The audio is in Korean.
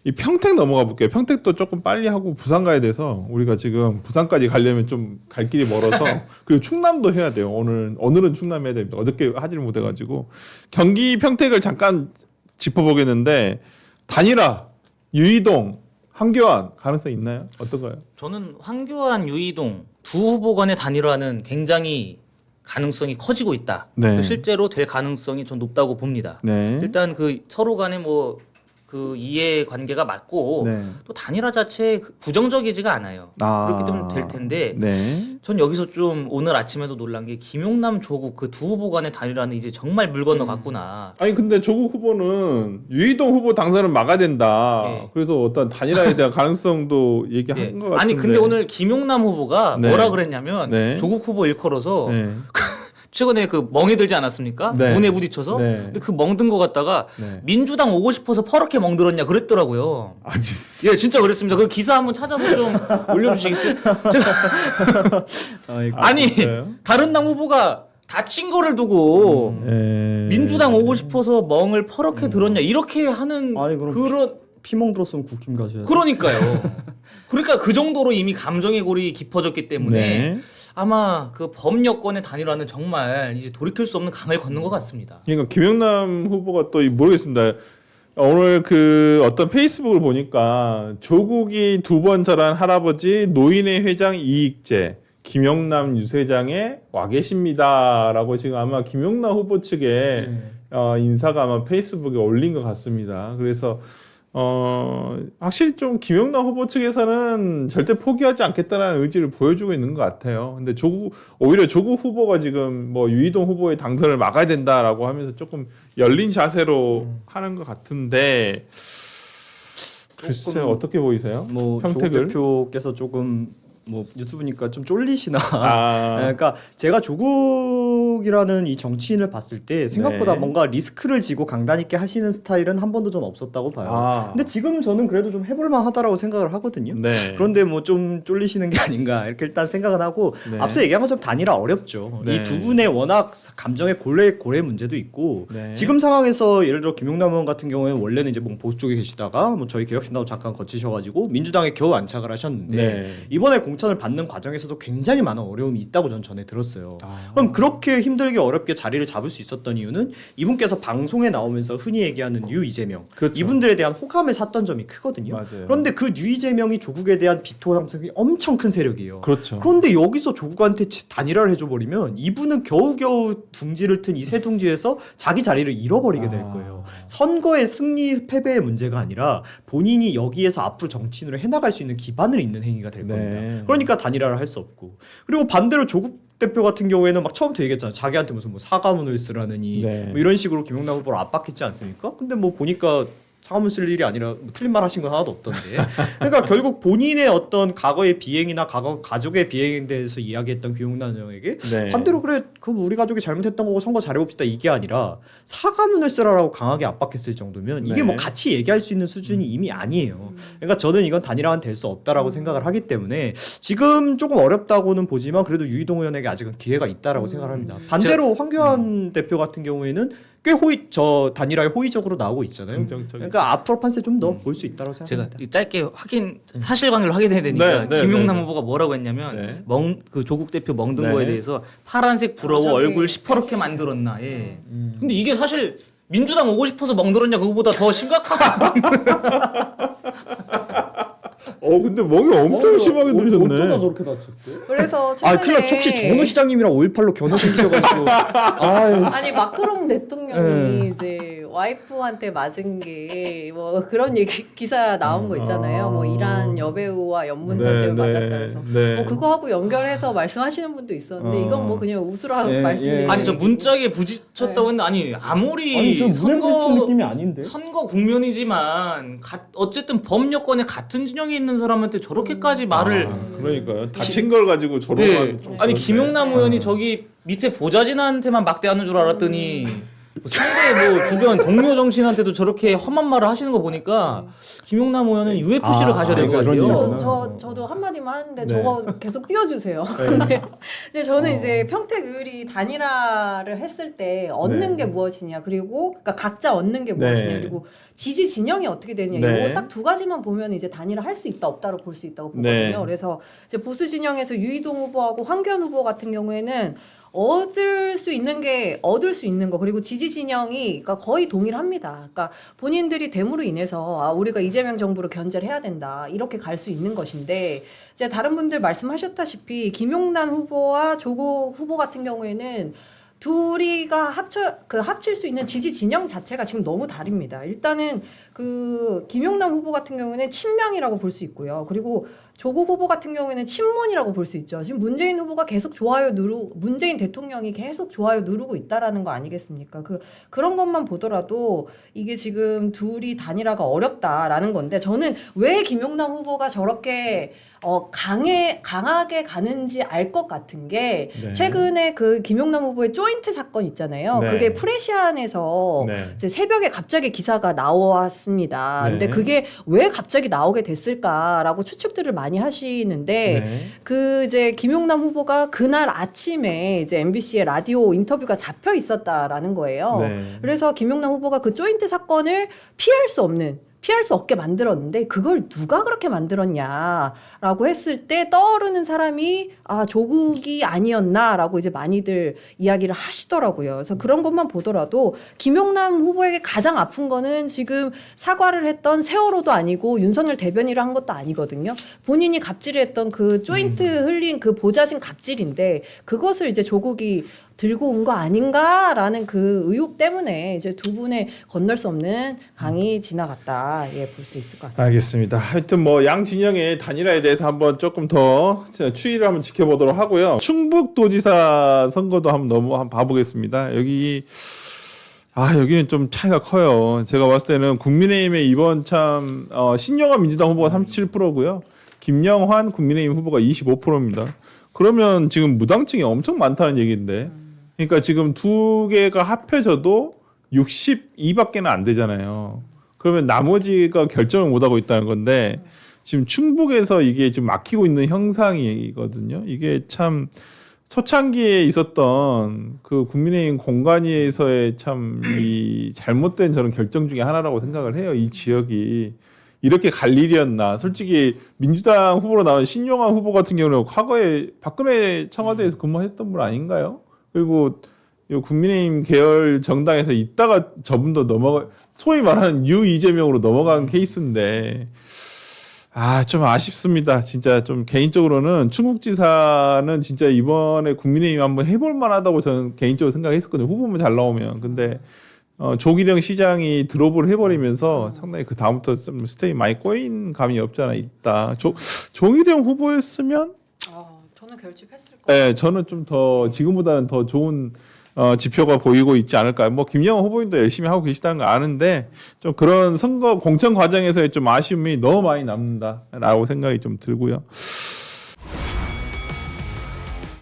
이 평택 넘어가 볼게요. 평택도 조금 빨리 하고 부산 가야 돼서 우리가 지금 부산까지 가려면 좀 갈 길이 멀어서 그리고 충남도 해야 돼요. 오늘은 충남 해야 됩니다. 어저께 하지를 못해가지고 경기 평택을 잠깐 짚어보겠는데 단일화 유이동 황교안 가능성 있나요? 어떤가요? 저는 황교안, 유이동 두 후보 간의 단일화는 굉장히 가능성이 커지고 있다. 네. 실제로 될 가능성이 전 높다고 봅니다. 네. 일단 그 서로 간에 뭐 그 이해 관계가 맞고 네. 또 단일화 자체에 부정적이지가 않아요. 그렇기 때문에 될 텐데 네. 전 여기서 좀 오늘 아침에도 놀란 게 김용남, 조국 그 두 후보 간의 단일화는 이제 정말 물 건너갔구나. 아니 근데 조국 후보는 유이동 후보 당선을 막아야 된다. 네. 그래서 어떤 단일화에 대한 가능성도 얘기한 네. 것 같은데. 아니 근데 오늘 김용남 후보가 네. 뭐라 그랬냐면 네. 조국 후보 일컬어서 네. 최근에 그 멍이 들지 않았습니까? 네. 문에 부딪혀서. 네. 근데 그 멍든 거 갖다가 네. 민주당 오고 싶어서 퍼렇게 멍들었냐 그랬더라고요. 아, 예, 진짜 그랬습니다. 그 기사 한번 찾아서 좀 올려주시겠어요? 제가 아니 진짜요? 다른 당 후보가 다친 거를 두고 네. 민주당 오고 싶어서 멍을 퍼렇게 들었냐 이렇게 하는 아니, 그럼 그런 피멍 들었으면 국힘 가셔야 돼. 그러니까요. 그러니까 그 정도로 이미 감정의 골이 깊어졌기 때문에 네. 아마 그 범여권의 단일화는 정말 이제 돌이킬 수 없는 강을 걷는 것 같습니다. 그러니까 김영남 후보가 또 모르겠습니다. 오늘 그 어떤 페이스북을 보니까 조국이 두 번 절한 할아버지 노인회 회장 이익제 김영남 유세장에 와 계십니다라고 지금 아마 김영남 후보 측에 인사가 아마 페이스북에 올린 것 같습니다. 그래서 확실히 좀 김영남 후보 측에서는 절대 포기하지 않겠다는 의지를 보여주고 있는 것 같아요. 근데 오히려 조국 후보가 지금 뭐 유이동 후보의 당선을 막아야 된다라고 하면서 조금 열린 자세로 하는 것 같은데 글쎄요 어떻게 보이세요? 뭐 평택을? 조국 대표께서 조금 뭐 유튜브니까 좀 쫄리시나. 아. 그러니까 제가 조국이라는 이 정치인을 봤을 때 생각보다 네. 뭔가 리스크를 지고 강단 있게 하시는 스타일은 한 번도 좀 없었다고 봐요. 아. 근데 지금 저는 그래도 좀 해볼만 하다라고 생각을 하거든요. 네. 그런데 뭐 좀 쫄리시는 게 아닌가 이렇게 일단 생각은 하고 네. 앞서 얘기한 것처럼 단일화 어렵죠. 네. 이 두 분의 워낙 감정의 고래 문제도 있고 네. 지금 상황에서 예를 들어 김용남 의원 같은 경우에는 원래는 이제 뭐 보수 쪽에 계시다가 뭐 저희 개혁신당도 잠깐 거치셔가지고 민주당에 겨우 안착을 하셨는데 네. 이번에 공천을 받는 과정에서도 굉장히 많은 어려움이 있다고 전 전에 들었어요. 아. 그럼 그렇게 힘들게 어렵게 자리를 잡을 수 있었던 이유는 이분께서 방송에 나오면서 흔히 얘기하는 유 이재명 그렇죠. 이분들에 대한 호감을 샀던 점이 크거든요. 맞아요. 그런데 그 유 이재명이 조국에 대한 비토 형성이 엄청 큰 세력이에요. 그렇죠. 그런데 여기서 조국한테 단일화를 해줘버리면 이분은 겨우겨우 둥지를 튼 이 세 둥지에서 자기 자리를 잃어버리게 될 거예요. 선거의 승리 패배의 문제가 아니라 본인이 여기에서 앞으로 정치인으로 해나갈 수 있는 기반을 잇는 행위가 될 네. 겁니다. 그러니까 단일화를 할 수 없고 그리고 반대로 조국 대표 같은 경우에는 막 처음부터 얘기했잖아요. 자기한테 무슨 뭐 사과문을 쓰라느니 네. 뭐 이런 식으로 김용남 후보를 압박했지 않습니까? 근데 뭐 보니까 사과문 쓸 일이 아니라 뭐 틀린 말 하신 건 하나도 없던데. 그러니까 결국 본인의 어떤 과거의 비행이나 과거 가족의 비행에 대해서 이야기했던 김용남 의원에게 네. 반대로 그래 그 우리 가족이 잘못했던 거고 선거 잘해봅시다 이게 아니라 사과문을 쓰라라고 강하게 압박했을 정도면 이게 네. 뭐 같이 얘기할 수 있는 수준이 이미 아니에요. 그러니까 저는 이건 단일화는 될 수 없다라고 생각을 하기 때문에 지금 조금 어렵다고는 보지만 그래도 유이동 의원에게 아직은 기회가 있다라고 생각을 합니다. 반대로 황교안 대표 같은 경우에는 꽤 단일화에 호의적으로 나오고 있잖아요. 긍정적이죠. 그러니까 앞으로 판세 좀 더 볼 수 있다고 제가 생각합니다. 짧게 사실관계를 확인해야 되니까 네, 네, 김용남 네, 네. 후보가 뭐라고 했냐면 네. 그 조국 대표 멍든 네. 거에 대해서 파란색 부러워 저기 얼굴 시퍼렇게 만들었나. 예. 근데 이게 사실 민주당 오고 싶어서 멍들었냐 그거보다 더 심각한. 근데 멍이 엄청 심하게 들으셨네. 어쩌다 저렇게 다쳤대? 그래서 최근에 큰일 났 혹시 정원호 시장님이랑 5.18로 견호 생기셔가지고 아니 마크롱 대통령이 이제 와이프한테 맞은 게 뭐 그런 기사 나온 거 있잖아요. 뭐 이란 여배우와 연문설 때문에 맞았다면서 뭐 그거하고 연결해서 말씀하시는 분도 있었는데 이건 뭐 그냥 웃으라고 말씀드리는 아니 저 문짝에 부딪혔다고 했는데 아니 아무리 느낌이 아닌데. 선거 국면이지만 어쨌든 범여권에 같은 진영에 있는 사람한테 저렇게까지 말을 그러니까요. 다친 걸 가지고 저런 네. 말이 좀 아니 그런데. 김용남 의원이 저기 밑에 보좌진한테만 막대하는 줄 알았더니 상대 뭐 주변 동료 정신한테도 저렇게 험한 말을 하시는 거 보니까 김용남 의원은 UFC를 가셔야 될 것 그러니까 같아요. 그런 저도 한마디만 하는데 네. 저거 계속 띄워주세요. 근데 이제 저는 이제 평택의리 단일화를 했을 때 얻는 네. 게 무엇이냐, 그리고 그러니까 각자 얻는 게 네. 무엇이냐, 그리고 지지 진영이 어떻게 되냐, 네. 이거 딱 두 가지만 보면 이제 단일화 할 수 있다 없다로 볼 수 있다고 보거든요. 네. 그래서 이제 보수 진영에서 유이동 후보하고 황교안 후보 같은 경우에는 얻을 수 있는 거, 그리고 지지 진영이 그러니까 거의 동일합니다. 그러니까 본인들이 됨으로 인해서 우리가 이재명 정부를 견제를 해야 된다, 이렇게 갈 수 있는 것인데, 이제 다른 분들 말씀하셨다시피 김용남 후보와 조국 후보 같은 경우에는 둘이가 합칠 수 있는 지지 진영 자체가 지금 너무 다릅니다. 일단은 그 김용남 후보 같은 경우에는 친명이라고 볼 수 있고요. 그리고 조국 후보 같은 경우에는 친문이라고 볼 수 있죠. 지금 문재인 후보가 계속 문재인 대통령이 계속 좋아요 누르고 있다라는 거 아니겠습니까? 그런 것만 보더라도 이게 지금 둘이 단일화가 어렵다라는 건데, 저는 왜 김용남 후보가 저렇게 강하게 가는지 알 것 같은 게, 네. 최근에 그 김용남 후보의 조인트 사건 있잖아요. 네. 그게 프레시안에서 네. 이제 새벽에 갑자기 기사가 나왔습니다. 네. 근데 그게 왜 갑자기 나오게 됐을까라고 추측들을 많이 하시는데, 네. 그 이제 김용남 후보가 그날 아침에 이제 MBC의 라디오 인터뷰가 잡혀 있었다라는 거예요. 네. 그래서 김용남 후보가 그 조인트 사건을 피할 수 없게 만들었는데, 그걸 누가 그렇게 만들었냐라고 했을 때 떠오르는 사람이 조국이 아니었나라고 이제 많이들 이야기를 하시더라고요. 그래서 그런 것만 보더라도 김용남 후보에게 가장 아픈 거는 지금 사과를 했던 세월호도 아니고 윤석열 대변인을 한 것도 아니거든요. 본인이 갑질을 했던 그 조인트 흘린 그 보좌진 갑질인데, 그것을 이제 조국이 들고 온 거 아닌가라는 그 의혹 때문에 이제 두 분의 건널 수 없는 강이 지나갔다, 볼 수 있을 것 같습니다. 알겠습니다. 하여튼 뭐 양 진영의 단일화에 대해서 한번 조금 더 추이를 한번 지켜보도록 하고요. 충북도지사 선거도 한번 봐보겠습니다. 여기는 좀 차이가 커요. 제가 봤을 때는 국민의힘의 이번 신영아 민주당 후보가 37%고요. 김영환 국민의힘 후보가 25%입니다. 그러면 지금 무당층이 엄청 많다는 얘기인데, 그러니까 지금 두 개가 합해져도 62밖에는 안 되잖아요. 그러면 나머지가 결정을 못 하고 있다는 건데, 지금 충북에서 이게 지금 막히고 있는 형상이거든요. 이게 참 초창기에 있었던 그 국민의힘 공간위에서의 참 이 잘못된 저런 결정 중에 하나라고 생각을 해요. 이 지역이 이렇게 갈 일이었나. 솔직히 민주당 후보로 나온 신용환 후보 같은 경우는 과거에 박근혜 청와대에서 근무했던 분 아닌가요? 그리고 이 국민의힘 계열 정당에서 있다가 저분도 소위 말하는 유 이재명으로 넘어간 케이스인데, 좀 아쉽습니다. 진짜 좀 개인적으로는 충북지사는 진짜 이번에 국민의힘 한번 해볼 만하다고 저는 개인적으로 생각했었거든요. 후보만 잘 나오면. 근데 조기령 시장이 드롭을 해버리면서 상당히 그 다음부터 좀 스테이 많이 꼬인 감이 없지 않아 있다. 조기령 후보였으면, 저는 결집했을 거예요. 네, 저는 좀 더 지금보다는 더 좋은 지표가 보이고 있지 않을까. 뭐 김영호 후보님도 열심히 하고 계시다는 거 아는데, 좀 그런 선거 공천 과정에서의 좀 아쉬움이 너무 많이 남는다라고 생각이 좀 들고요.